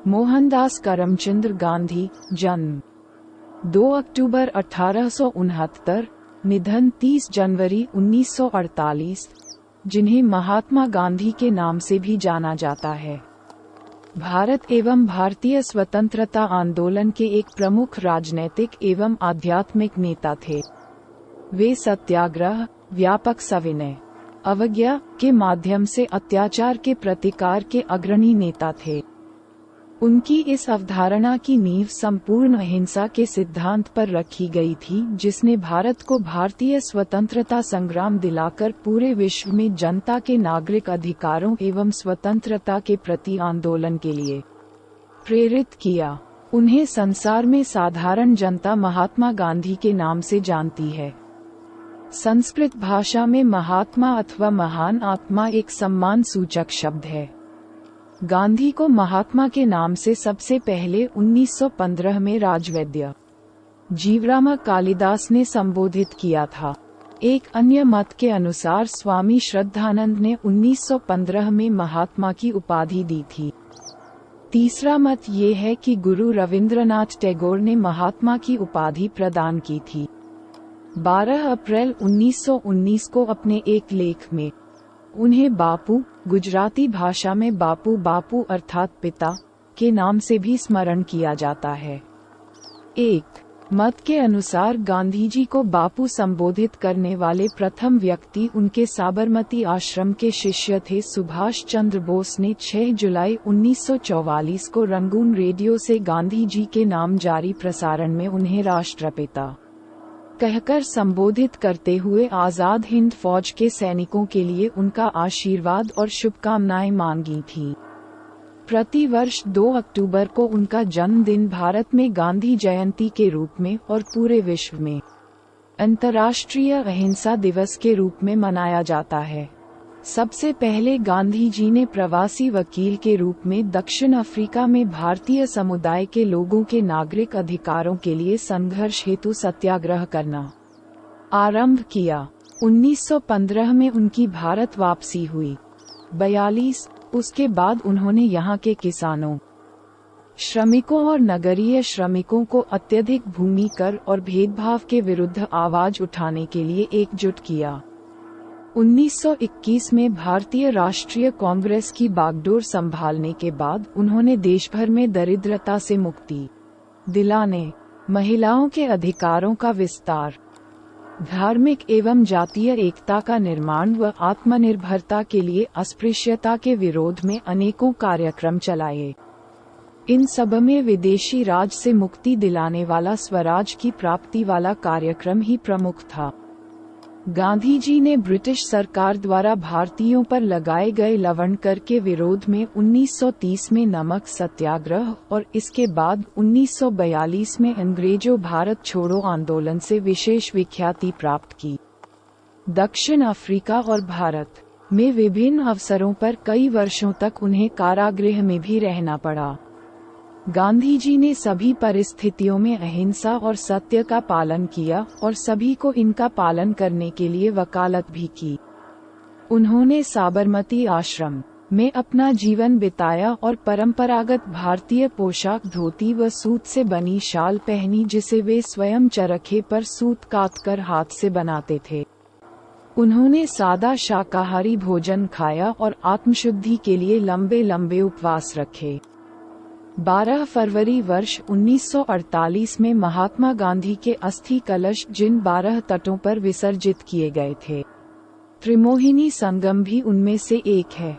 मोहनदास करमचंद गांधी, जन्म 2 अक्टूबर 1869, निधन 30 जनवरी 1948, जिन्हें महात्मा गांधी के नाम से भी जाना जाता है। भारत एवं भारतीय स्वतंत्रता आंदोलन के एक प्रमुख राजनैतिक एवं आध्यात्मिक नेता थे। वे सत्याग्रह, व्यापक सविनय, अवज्ञा के माध्यम से अत्याचार के प्रतिकार के अग्रणी नेता थे। उनकी इस अवधारणा की नींव संपूर्ण अहिंसा के सिद्धांत पर रखी गई थी, जिसने भारत को भारतीय स्वतंत्रता संग्राम दिलाकर पूरे विश्व में जनता के नागरिक अधिकारों एवं स्वतंत्रता के प्रति आंदोलन के लिए प्रेरित किया। उन्हें संसार में साधारण जनता महात्मा गांधी के नाम से जानती है। संस्कृत भाषा में महात्मा अथवा महान आत्मा एक सम्मान सूचक शब्द है। गांधी को महात्मा के नाम से सबसे पहले 1915 में राजवैद्य जीवराम कालिदास ने संबोधित किया था। एक अन्य मत के अनुसार स्वामी श्रद्धानंद ने 1915 में महात्मा की उपाधि दी थी। तीसरा मत ये है कि गुरु रविंद्रनाथ टैगोर ने महात्मा की उपाधि प्रदान की थी। 12 अप्रैल 1919 को अपने एक लेख में उन्हें बापू, गुजराती भाषा में बापू बापू अर्थात पिता, के नाम से भी स्मरण किया जाता है। एक मत के अनुसार गांधी जी को बापू संबोधित करने वाले प्रथम व्यक्ति उनके साबरमती आश्रम के शिष्य थे। सुभाष चंद्र बोस ने 6 जुलाई 1944 को रंगून रेडियो से गांधी जी के नाम जारी प्रसारण में उन्हें राष्ट्रपिता कहकर संबोधित करते हुए आजाद हिंद फौज के सैनिकों के लिए उनका आशीर्वाद और शुभकामनाएं मांगी थी। प्रति वर्ष 2 अक्टूबर को उनका जन्मदिन भारत में गांधी जयंती के रूप में और पूरे विश्व में अंतर्राष्ट्रीय अहिंसा दिवस के रूप में मनाया जाता है। सबसे पहले गांधी जी ने प्रवासी वकील के रूप में दक्षिण अफ्रीका में भारतीय समुदाय के लोगों के नागरिक अधिकारों के लिए संघर्ष हेतु सत्याग्रह करना आरंभ किया। 1915 में उनकी भारत वापसी हुई। 42 उसके बाद उन्होंने यहाँ के किसानों, श्रमिकों और नगरीय श्रमिकों को अत्यधिक भूमि कर और भेदभाव के विरुद्ध आवाज उठाने के लिए एकजुट किया। 1921 में भारतीय राष्ट्रीय कांग्रेस की बागडोर संभालने के बाद उन्होंने देश भर में दरिद्रता से मुक्ति दिलाने, महिलाओं के अधिकारों का विस्तार, धार्मिक एवं जातीय एकता का निर्माण व आत्मनिर्भरता के लिए अस्पृश्यता के विरोध में अनेकों कार्यक्रम चलाए। इन सब में विदेशी राज से मुक्ति दिलाने वाला स्वराज की प्राप्ति वाला कार्यक्रम ही प्रमुख था। गांधी जी ने ब्रिटिश सरकार द्वारा भारतीयों पर लगाए गए लवण कर के विरोध में 1930 में नमक सत्याग्रह और इसके बाद 1942 में अंग्रेजों भारत छोड़ो आंदोलन से विशेष विख्याति प्राप्त की। दक्षिण अफ्रीका और भारत में विभिन्न अवसरों पर कई वर्षों तक उन्हें कारागृह में भी रहना पड़ा। गांधी जी ने सभी परिस्थितियों में अहिंसा और सत्य का पालन किया और सभी को इनका पालन करने के लिए वकालत भी की। उन्होंने साबरमती आश्रम में अपना जीवन बिताया और परंपरागत भारतीय पोशाक धोती व सूत से बनी शाल पहनी, जिसे वे स्वयं चरखे पर सूत काटकर हाथ से बनाते थे। उन्होंने सादा शाकाहारी भोजन खाया और आत्मशुद्धि के लिए लंबे लंबे उपवास रखे। 12 फरवरी वर्ष 1948 में महात्मा गांधी के अस्थि कलश जिन 12 तटों पर विसर्जित किए गए थे, त्रिमोहिनी संगम भी उनमें से एक है।